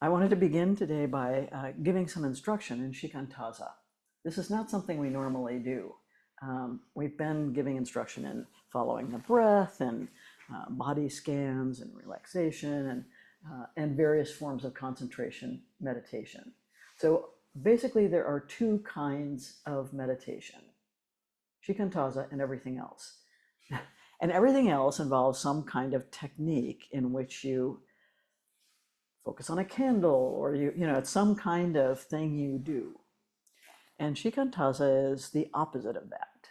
I wanted to begin today by giving some instruction in Shikantaza. This is not something we normally do. We've been giving instruction in following the breath and body scans and relaxation and various forms of concentration meditation. So basically there are two kinds of meditation, Shikantaza and everything else. And everything else involves some kind of technique in which you focus on a candle or it's some kind of thing you do. And Shikantaza is the opposite of that.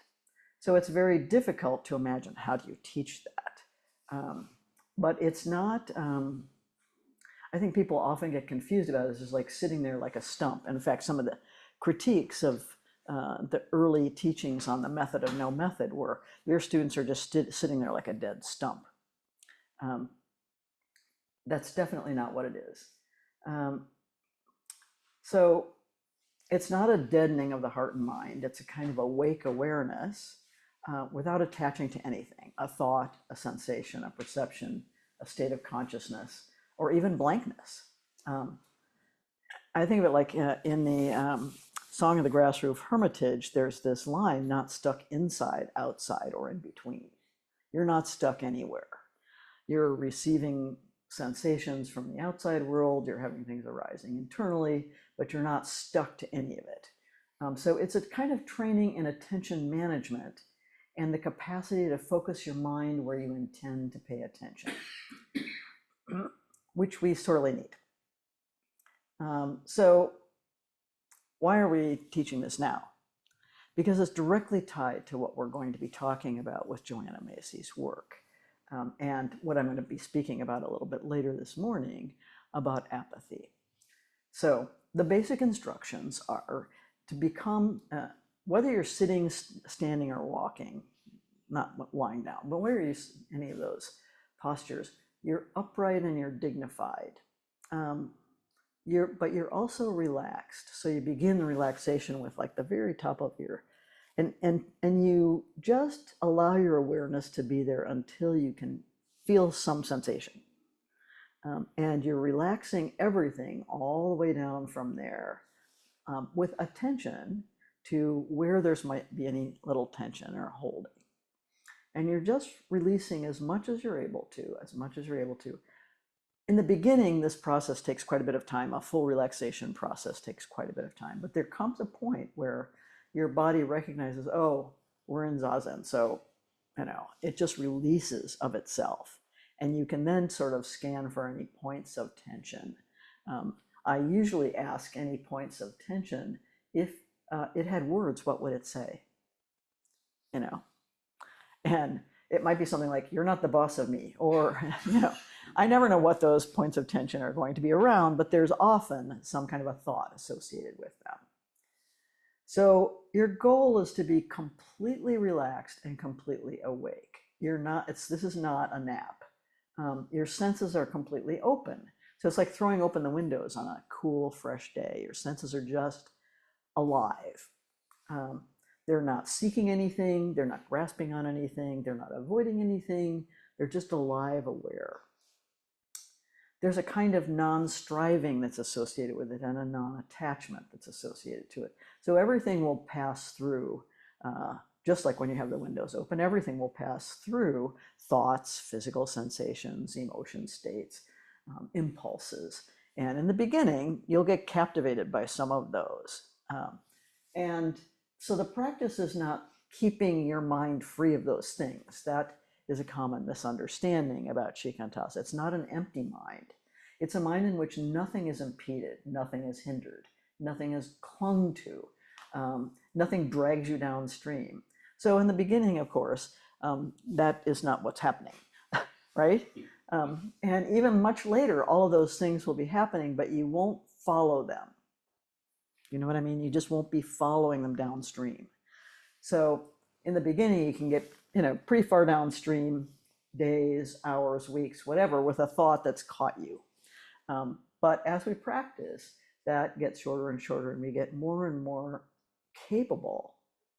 So it's very difficult to imagine how do you teach that. But it's not, I think people often get confused about this as like sitting there like a stump. In fact, some of the critiques of the early teachings on the method of no method were your students are just sitting there like a dead stump. That's definitely not what it is. So it's not a deadening of the heart and mind. It's a kind of awake awareness without attaching to anything, a thought, a sensation, a perception, a state of consciousness, or even blankness. I think of it like in the Song of the Grass Roof Hermitage, there's this line, not stuck inside, outside, or in between. You're not stuck anywhere. You're receiving sensations from the outside world, you're having things arising internally, but you're not stuck to any of it. So it's a kind of training in attention management and the capacity to focus your mind where you intend to pay attention, which we sorely need. So why are we teaching this now? Because it's directly tied to what we're going to be talking about with Joanna Macy's work. And what I'm going to be speaking about a little bit later this morning about apathy. So the basic instructions are to become, whether you're sitting, standing, or walking, not lying down, but whether you're any of those postures, you're upright and you're dignified. But you're also relaxed. So you begin the relaxation with like the very top of your and you just allow your awareness to be there until you can feel some sensation. And you're relaxing everything all the way down from there with attention to where there's might be any little tension or holding. And you're just releasing as much as you're able to, as much as you're able to. In the beginning, this process takes quite a bit of time. A full relaxation process takes quite a bit of time. But there comes a point where your body recognizes, oh, we're in Zazen. So, it just releases of itself. And you can then sort of scan for any points of tension. I usually ask any points of tension, if it had words, what would it say? And it might be something like, you're not the boss of me, or, I never know what those points of tension are going to be around, but there's often some kind of a thought associated with them. So your goal is to be completely relaxed and completely awake. This is not a nap. Your senses are completely open. So it's like throwing open the windows on a cool, fresh day. Your senses are just alive. They're not seeking anything. They're not grasping on anything. They're not avoiding anything. They're just alive, aware. There's a kind of non-striving that's associated with it and a non-attachment that's associated to it. So everything will pass through, just like when you have the windows open, everything will pass through thoughts, physical sensations, emotion states, impulses. And in the beginning, you'll get captivated by some of those. And so the practice is not keeping your mind free of those things. That is a common misunderstanding about Shikantaza. It's not an empty mind. It's a mind in which nothing is impeded, nothing is hindered, nothing is clung to, nothing drags you downstream. So in the beginning, of course, that is not what's happening, right? And even much later, all of those things will be happening, but you won't follow them. You know what I mean? You just won't be following them downstream. So in the beginning, you can get pretty far downstream, days, hours, weeks, whatever, with a thought that's caught you. But as we practice, that gets shorter and shorter, and we get more and more capable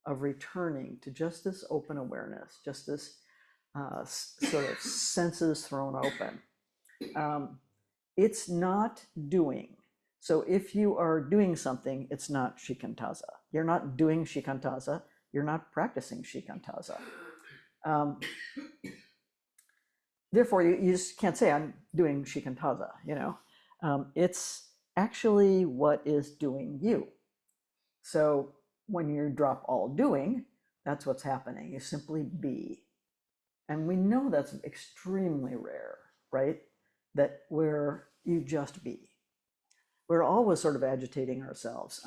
of returning to just this open awareness, just this sort of senses thrown open. it's not doing. So if you are doing something, it's not shikantaza. You're not doing shikantaza. You're not practicing shikantaza. Therefore, you just can't say I'm doing shikantaza, you know. It's actually what is doing you. So when you drop all doing, that's what's happening. You simply be. And we know that's extremely rare, right? That where you just be. We're always sort of agitating ourselves.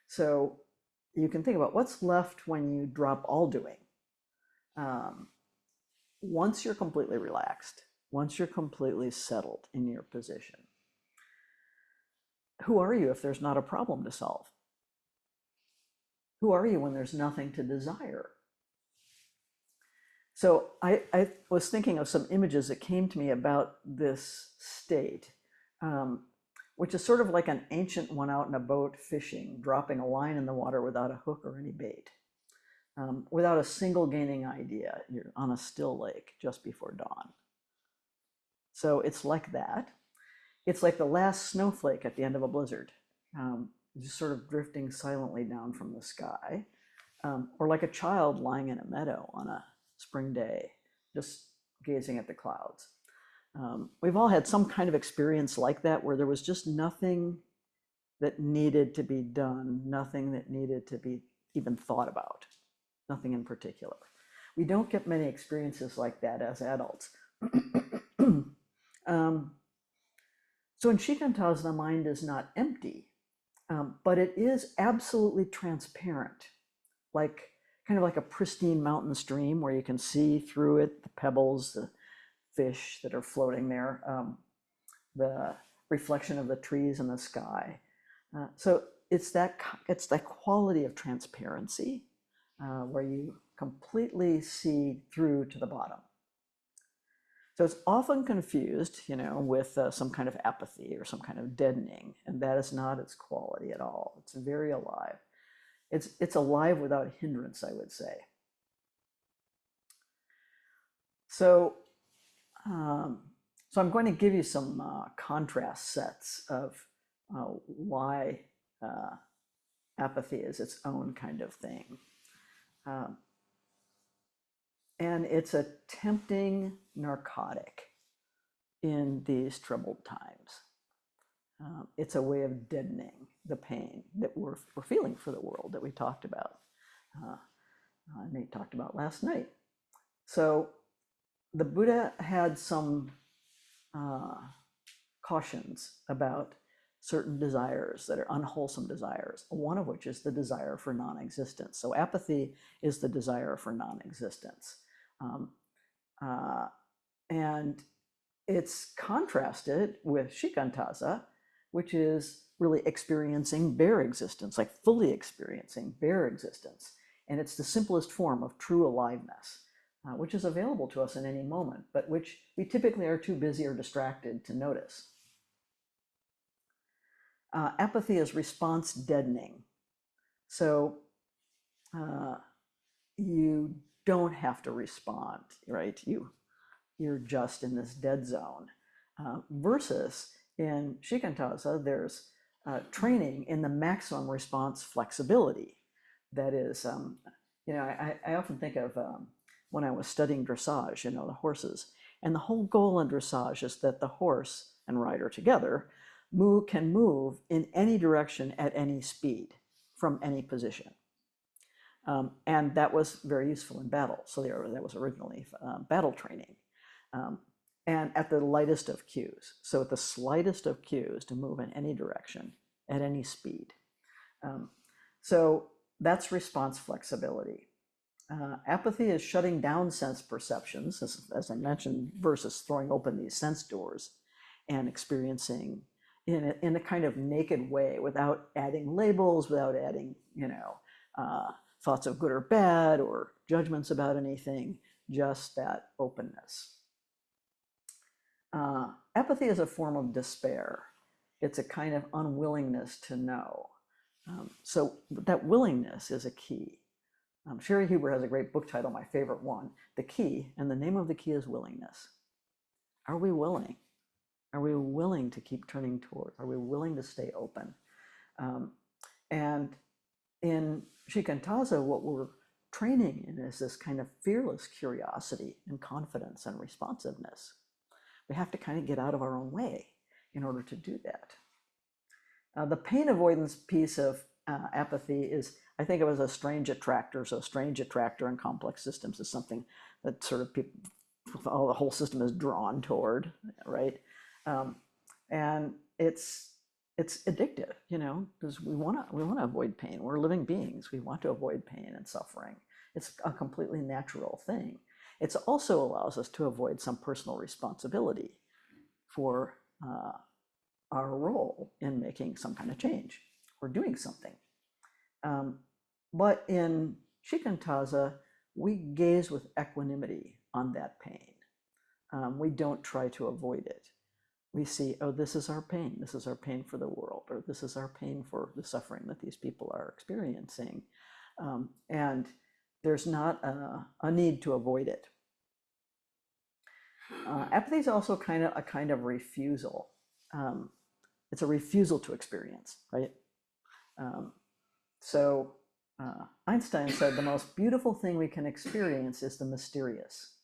So you can think about what's left when you drop all doing. Once you're completely relaxed, once you're completely settled in your position, who are you if there's not a problem to solve? Who are you when there's nothing to desire? So I was thinking of some images that came to me about this state, which is sort of like an ancient one out in a boat fishing, dropping a line in the water without a hook or any bait, without a single gaining idea. You're on a still lake just before dawn. So it's like that. It's like the last snowflake at the end of a blizzard, just sort of drifting silently down from the sky, or like a child lying in a meadow on a spring day, just gazing at the clouds. We've all had some kind of experience like that where there was just nothing that needed to be done, nothing that needed to be even thought about, nothing in particular. We don't get many experiences like that as adults. So in Shikantaza, the mind is not empty, but it is absolutely transparent, like kind of like a pristine mountain stream where you can see through it the pebbles, the fish that are floating there, the reflection of the trees in the sky. So it's that quality of transparency where you completely see through to the bottom. So it's often confused, you know, with some kind of apathy or some kind of deadening, and that is not its quality at all. It's very alive. It's alive without hindrance, I would say. So, so I'm going to give you some contrast sets of why apathy is its own kind of thing. And it's a tempting narcotic in these troubled times. It's a way of deadening the pain that we're feeling for the world that we talked about. Nate talked about last night. So the Buddha had some cautions about certain desires that are unwholesome desires, one of which is the desire for non-existence. So apathy is the desire for non-existence. And it's contrasted with Shikantaza, which is really experiencing bare existence, like fully experiencing bare existence. And it's the simplest form of true aliveness, which is available to us in any moment, but which we typically are too busy or distracted to notice. Apathy is response deadening. So you don't have to respond, right? You're just in this dead zone. Versus in Shikantaza, there's training in the maximum response flexibility. That is, you know, I often think of when I was studying dressage, you know, the horses. And the whole goal in dressage is that the horse and rider together can move in any direction at any speed from any position. And that was very useful in battle. So that was originally battle training. And at the lightest of cues. So at the slightest of cues to move in any direction at any speed. So that's response flexibility. Apathy is shutting down sense perceptions, as I mentioned, versus throwing open these sense doors and experiencing in a kind of naked way without adding labels, without adding, you know, thoughts of good or bad or judgments about anything, just that openness. Apathy is a form of despair. It's a kind of unwillingness to know. So that willingness is a key. Sherry Huber has a great book title, my favorite one, The Key, and the name of the key is willingness. Are we willing? Are we willing to keep turning toward? Are we willing to stay open? And in Shikantaza, what we're training in is this kind of fearless curiosity and confidence and responsiveness. We have to kind of get out of our own way in order to do that. The pain avoidance piece of apathy is, I think of it as a strange attractor. So strange attractor in complex systems is something that sort of people, the whole system is drawn toward, right? And it's addictive, you know, because we want to avoid pain. We're living beings. We want to avoid pain and suffering. It's a completely natural thing. It also allows us to avoid some personal responsibility for our role in making some kind of change or doing something. But in Shikantaza, we gaze with equanimity on that pain. We don't try to avoid it. We see, oh, this is our pain. This is our pain for the world, or this is our pain for the suffering that these people are experiencing. And there's not a need to avoid it. Apathy is also a kind of refusal. It's a refusal to experience, right? So Einstein said the most beautiful thing we can experience is the mysterious.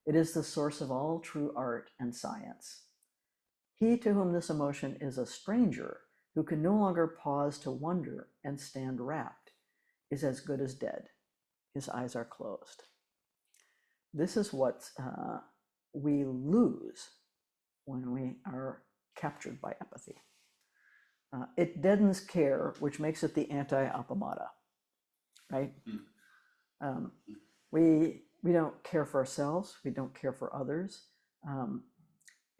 It is the source of all true art and science. He to whom this emotion is a stranger, who can no longer pause to wonder and stand rapt, is as good as dead. His eyes are closed. This is what we lose when we are captured by apathy. It deadens care, which makes it the anti-appamata, right? We don't care for ourselves. We don't care for others.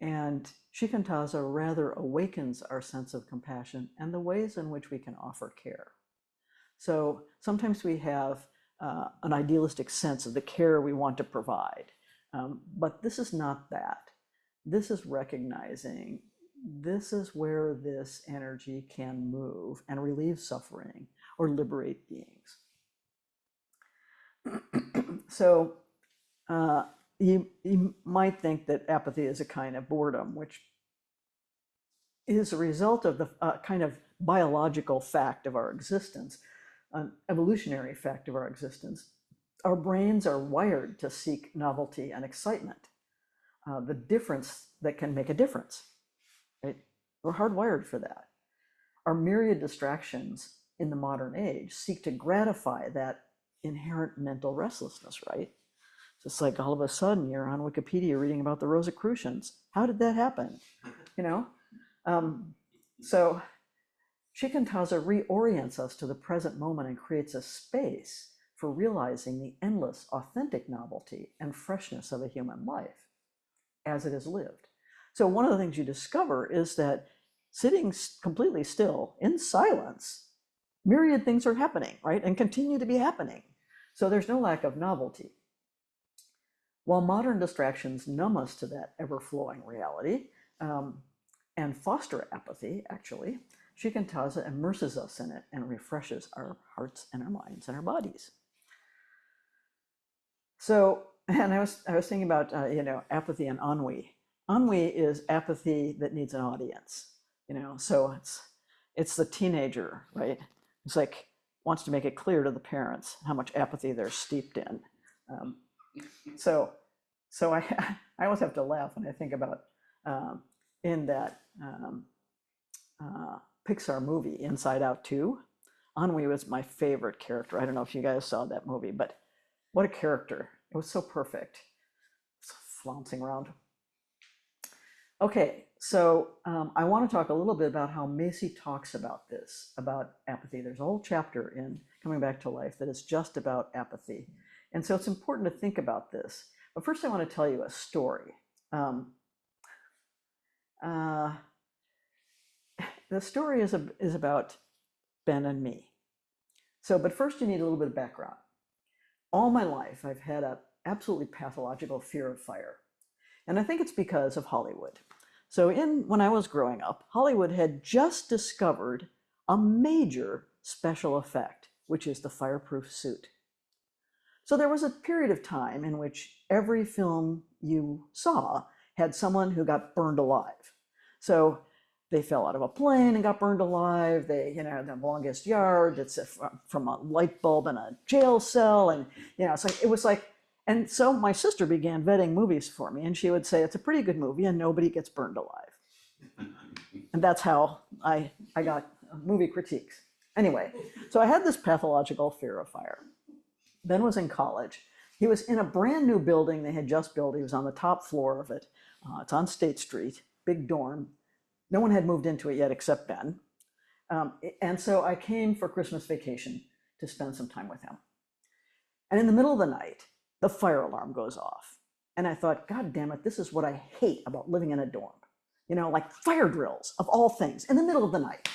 And Shikantaza rather awakens our sense of compassion and the ways in which we can offer care. So sometimes we have an idealistic sense of the care we want to provide, but this is not that. This is recognizing this is where this energy can move and relieve suffering or liberate beings. So you might think that apathy is a kind of boredom, which is a result of the kind of biological fact of our existence, an evolutionary fact of our existence. Our brains are wired to seek novelty and excitement, the difference that can make a difference, right? We're hardwired for that. Our myriad distractions in the modern age seek to gratify that inherent mental restlessness, right? Just like all of a sudden you're on Wikipedia reading about the Rosicrucians. How did that happen? You know? So Shikantaza reorients us to the present moment and creates a space for realizing the endless, authentic novelty and freshness of a human life as it is lived. So one of the things you discover is that sitting completely still in silence, myriad things are happening, right? And continue to be happening. So there's no lack of novelty. While modern distractions numb us to that ever-flowing reality and foster apathy, actually, Shikantaza immerses us in it and refreshes our hearts and our minds and our bodies. So, and I was thinking about apathy and ennui. Ennui is apathy that needs an audience, so it's the teenager, right? It's like wants to make it clear to the parents how much apathy they're steeped in. So I always have to laugh when I think about in that Pixar movie, Inside Out 2. Ennui was my favorite character. I don't know if you guys saw that movie, but what a character. It was so perfect. Flouncing around. Okay, so I want to talk a little bit about how Macy talks about this, about apathy. There's a whole chapter in Coming Back to Life that is just about apathy. And so it's important to think about this. But first I want to tell you a story. The story is about Ben and me. But first you need a little bit of background. All my life I've had an absolutely pathological fear of fire. And I think it's because of Hollywood. So when I was growing up, Hollywood had just discovered a major special effect, which is the fireproof suit. So there was a period of time in which every film you saw had someone who got burned alive. So they fell out of a plane and got burned alive. They, the longest yard, it's from a light bulb in a jail cell. And, it was like, and so my sister began vetting movies for me, and she would say, it's a pretty good movie and nobody gets burned alive. And that's how I got movie critiques. Anyway, so I had this pathological fear of fire. Ben was in college. He was in a brand new building they had just built. He was on the top floor of it. It's on State Street, big dorm. No one had moved into it yet except Ben. And so I came for Christmas vacation to spend some time with him. And in the middle of the night, the fire alarm goes off. And I thought, God damn it, this is what I hate about living in a dorm. Like fire drills of all things in the middle of the night.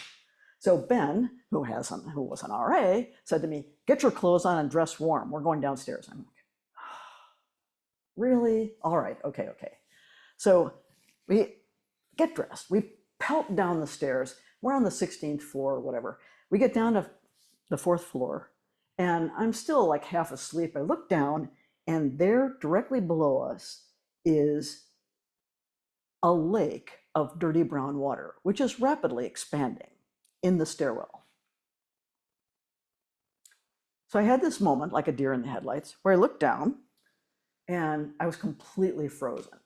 So Ben, who was an RA, said to me, get your clothes on and dress warm. We're going downstairs. I'm like, really? All right, okay. So we get dressed. We pelt down the stairs. We're on the 16th floor or whatever. We get down to the 4th floor, and I'm still like half asleep. I look down, and there directly below us is a lake of dirty brown water, which is rapidly expanding in the stairwell. So I had this moment, like a deer in the headlights, where I looked down and I was completely frozen.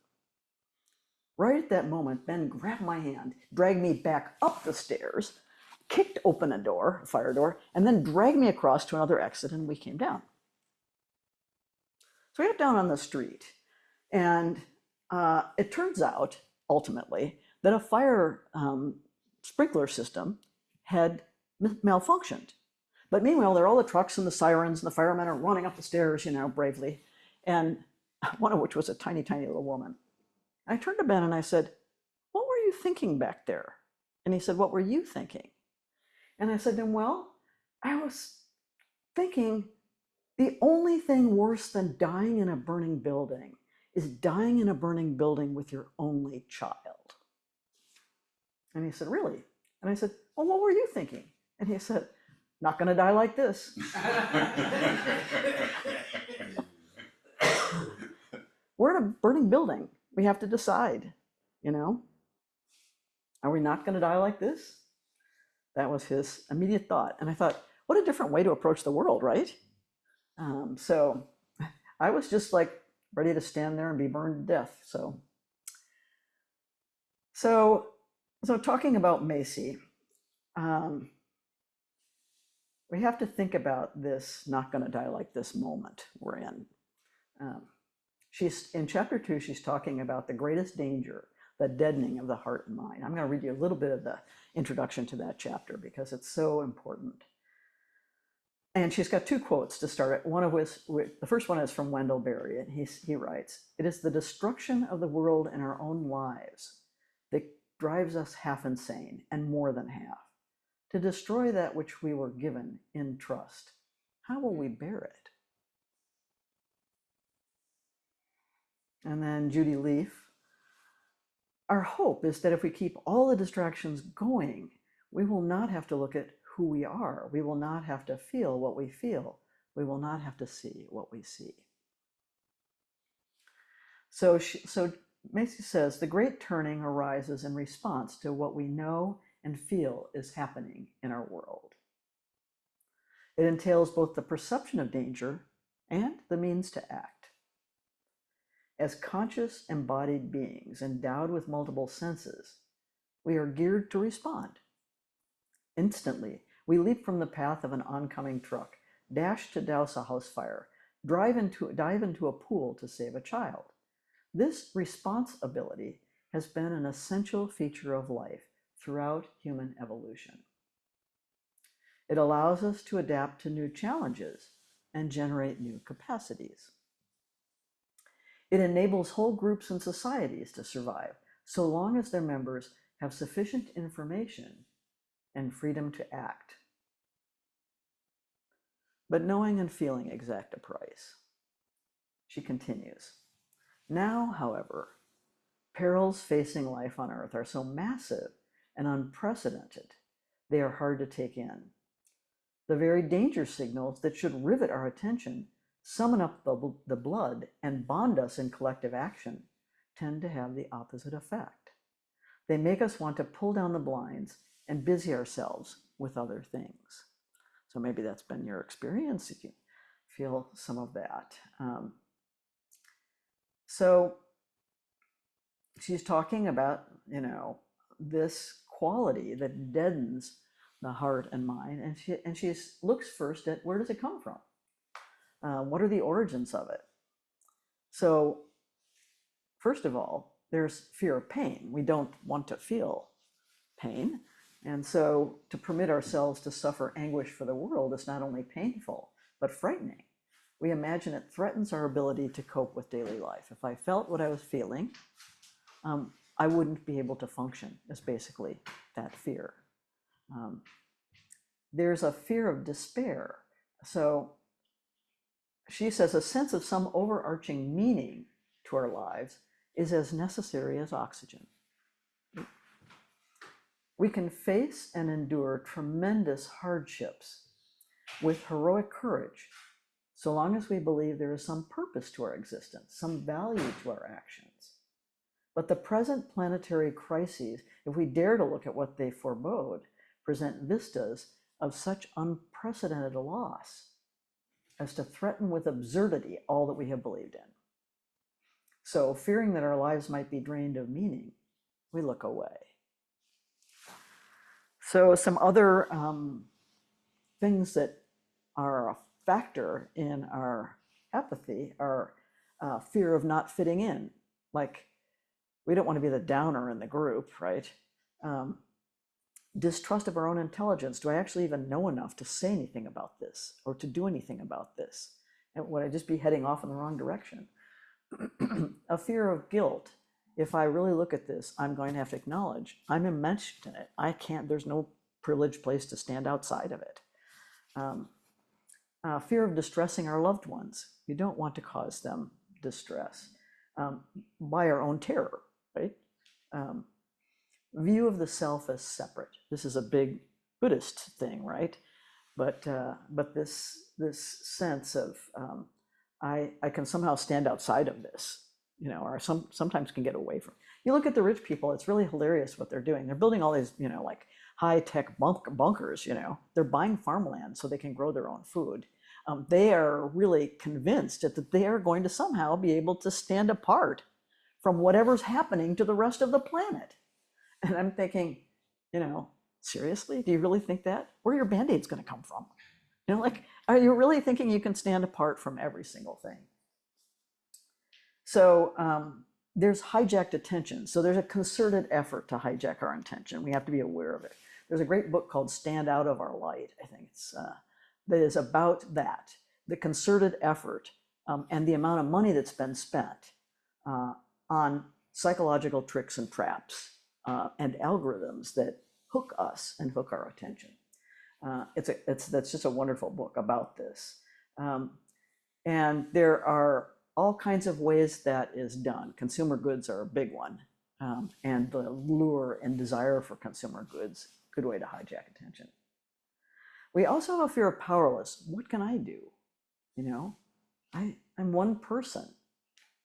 Right at that moment, Ben grabbed my hand, dragged me back up the stairs, kicked open a fire door, and then dragged me across to another exit, and we came down. So we got down on the street, and it turns out, ultimately, that a fire sprinkler system had malfunctioned. But meanwhile, there are all the trucks and the sirens, and the firemen are running up the stairs, bravely, and one of which was a tiny, tiny little woman. I turned to Ben and I said, what were you thinking back there? And he said, what were you thinking? And I said to him, well, I was thinking the only thing worse than dying in a burning building is dying in a burning building with your only child. And he said, really? And I said, well, what were you thinking? And he said, not going to die like this. We're in a burning building. We have to decide, are we not going to die like this? That was his immediate thought. And I thought, what a different way to approach the world, right? So I was just like ready to stand there and be burned to death. So talking about Macy, we have to think about this not going to die like this moment we're in. She's in chapter 2, she's talking about the greatest danger, the deadening of the heart and mind. I'm going to read you a little bit of the introduction to that chapter because it's so important. And she's got 2 quotes to start. One of which, the first one is from Wendell Berry, and he writes, "It is the destruction of the world and our own lives that drives us half insane, and more than half. To destroy that which we were given in trust, how will we bear it?" And then Judy Leaf, "Our hope is that if we keep all the distractions going, we will not have to look at who we are. We will not have to feel what we feel. We will not have to see what we see." So Macy says, the great turning arises in response to what we know and feel is happening in our world. It entails both the perception of danger and the means to act. As conscious, embodied beings endowed with multiple senses, we are geared to respond. Instantly, we leap from the path of an oncoming truck, dash to douse a house fire, dive into a pool to save a child. This response ability has been an essential feature of life throughout human evolution. It allows us to adapt to new challenges and generate new capacities. It enables whole groups and societies to survive so long as their members have sufficient information and freedom to act. But knowing and feeling exact a price. She continues, "Now, however, perils facing life on Earth are so massive and unprecedented, they are hard to take in. The very danger signals that should rivet our attention, summon up the blood, and bond us in collective action, tend to have the opposite effect. They make us want to pull down the blinds and busy ourselves with other things. So maybe that's been your experience. You feel some of that. So she's talking about, this quality that deadens the heart and mind, and she looks first at where does it come from? What are the origins of it? So first of all, there's fear of pain. We don't want to feel pain. And so to permit ourselves to suffer anguish for the world is not only painful, but frightening. We imagine it threatens our ability to cope with daily life. If I felt what I was feeling, I wouldn't be able to function, is basically that fear. There's a fear of despair. So she says a sense of some overarching meaning to our lives is as necessary as oxygen. We can face and endure tremendous hardships with heroic courage, so long as we believe there is some purpose to our existence, some value to our actions. But the present planetary crises, if we dare to look at what they forebode, present vistas of such unprecedented loss as to threaten with absurdity all that we have believed in. So, fearing that our lives might be drained of meaning, we look away. So some other things that are a factor in our apathy are fear of not fitting in. Like, we don't want to be the downer in the group, right? Distrust of our own intelligence. Do I actually even know enough to say anything about this or to do anything about this? And would I just be heading off in the wrong direction? A fear of guilt. If I really look at this, I'm going to have to acknowledge I'm enmeshed in it. I can't, there's no privileged place to stand outside of it. Fear of distressing our loved ones. You don't want to cause them distress by our own terror, right? View of the self as separate. This is a big Buddhist thing, right? But this sense of I can somehow stand outside of this, or sometimes can get away from. You look at the rich people; it's really hilarious what they're doing. They're building all these, like high-tech bunkers. They're buying farmland so they can grow their own food. They are really convinced that they are going to somehow be able to stand apart from whatever's happening to the rest of the planet. And I'm thinking, seriously, do you really think that? Where are your Band-Aids going to come from? Are you really thinking you can stand apart from every single thing? So there's hijacked attention. So there's a concerted effort to hijack our attention. We have to be aware of it. There's a great book called Stand Out of Our Light, I think it's, that is about that, the concerted effort and the amount of money that's been spent on psychological tricks and traps and algorithms that hook us and hook our attention. That's just a wonderful book about this. And there are all kinds of ways that is done. Consumer goods are a big one. And the lure and desire for consumer goods, good way to hijack attention. We also have a fear of powerless. What can I do? I'm one person.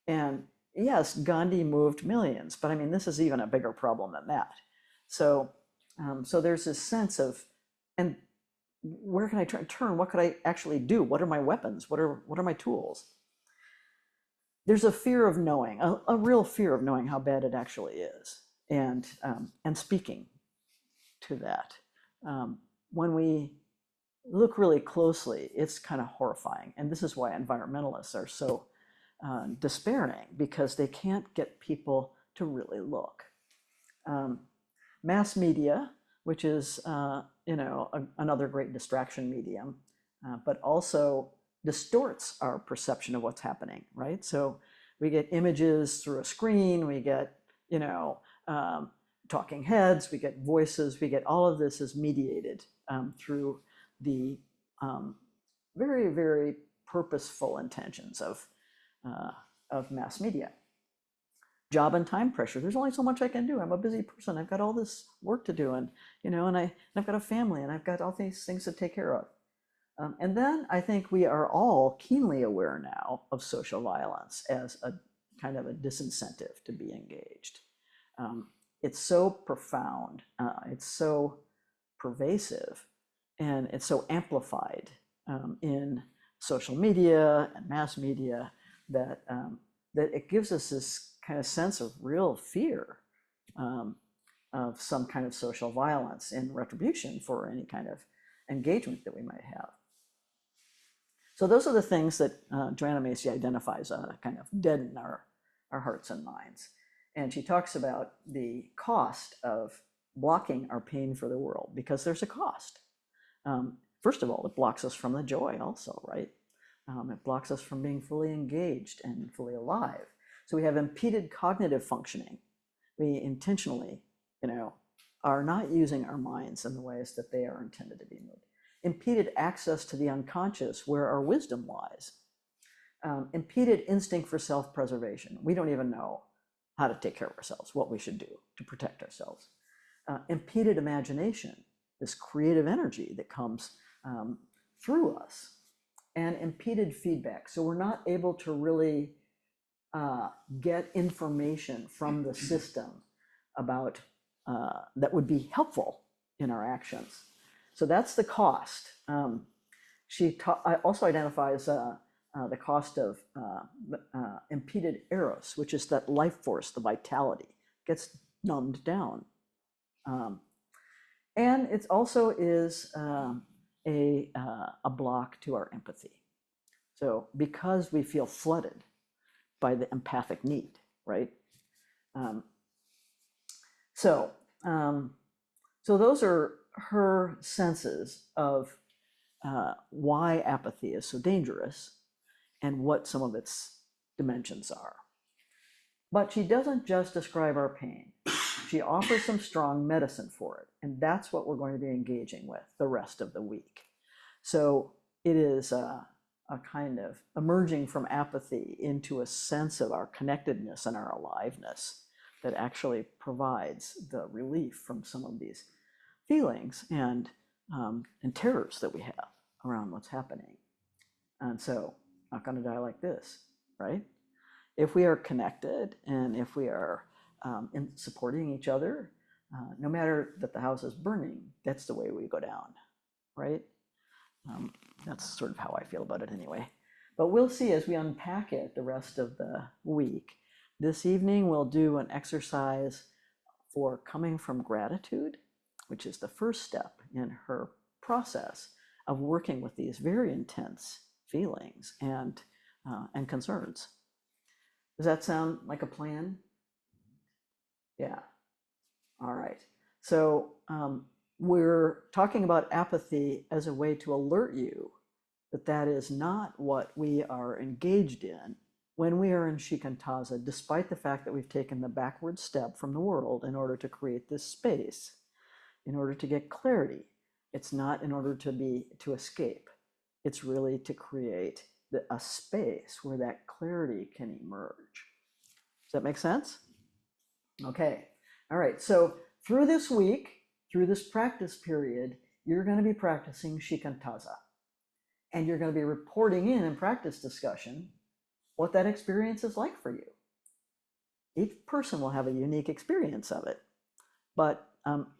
And yes, Gandhi moved millions, but I mean, this is even a bigger problem than that. So there's this sense of, and where can I turn? What could I actually do? What are my weapons? What are my tools? There's a fear of knowing, a real fear of knowing how bad it actually is, and speaking to that. When we look really closely, it's kind of horrifying, and this is why environmentalists are so despairing, because they can't get people to really look. Mass media, which is another great distraction medium, but also distorts our perception of what's happening, right? So we get images through a screen, we get talking heads, we get voices, we get all of this is mediated through the very, very purposeful intentions of mass media. Job and time pressure. There's only so much I can do. I'm a busy person. I've got all this work to do, and I've got a family, and I've got all these things to take care of. And then I think we are all keenly aware now of social violence as a kind of a disincentive to be engaged. It's so profound, it's so pervasive, and it's so amplified in social media and mass media that it gives us this kind of sense of real fear of some kind of social violence in retribution for any kind of engagement that we might have. So those are the things that Joanna Macy identifies kind of deaden our hearts and minds. And she talks about the cost of blocking our pain for the world, because there's a cost. First of all, it blocks us from the joy also, right? It blocks us from being fully engaged and fully alive. So we have impeded cognitive functioning. We intentionally, are not using our minds in the ways that they are intended to be moved. Impeded access to the unconscious, where our wisdom lies. Impeded instinct for self-preservation. We don't even know how to take care of ourselves, what we should do to protect ourselves. Impeded imagination, this creative energy that comes through us. And impeded feedback. So we're not able to really get information from the system about that would be helpful in our actions. So that's the cost. She also identifies the cost of impeded eros, which is that life force, the vitality, gets numbed down. And it also is a block to our empathy. So because we feel flooded by the empathic need, right? So those are her senses of why apathy is so dangerous and what some of its dimensions are. But she doesn't just describe our pain. She offers some strong medicine for it. And that's what we're going to be engaging with the rest of the week. So it is a kind of emerging from apathy into a sense of our connectedness and our aliveness that actually provides the relief from some of these feelings and terrors that we have around what's happening. And so, not going to die like this, right? If we are connected and if we are in supporting each other, no matter that the house is burning, that's the way we go down, right? That's sort of how I feel about it anyway. But we'll see as we unpack it the rest of the week. This evening, we'll do an exercise for coming from gratitude, which is the first step in her process of working with these very intense feelings and concerns. Does that sound like a plan? Yeah. All right. So we're talking about apathy as a way to alert you that that is not what we are engaged in when we are in Shikantaza, despite the fact that we've taken the backward step from the world in order to create this space, in order to get clarity. It's not in order to escape. It's really to create a space where that clarity can emerge. Does that make sense? Okay. All right. So through this week, through this practice period, you're going to be practicing Shikantaza. And you're going to be reporting in practice discussion what that experience is like for you. Each person will have a unique experience of it. But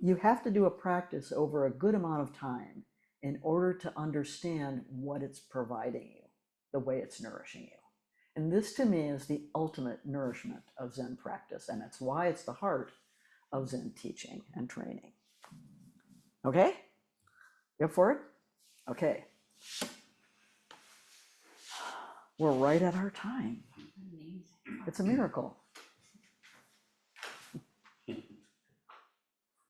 you have to do a practice over a good amount of time in order to understand what it's providing you, the way it's nourishing you. And this to me is the ultimate nourishment of Zen practice. And that's why it's the heart of Zen teaching and training. Okay? You up for it? Okay. We're right at our time. It's a miracle.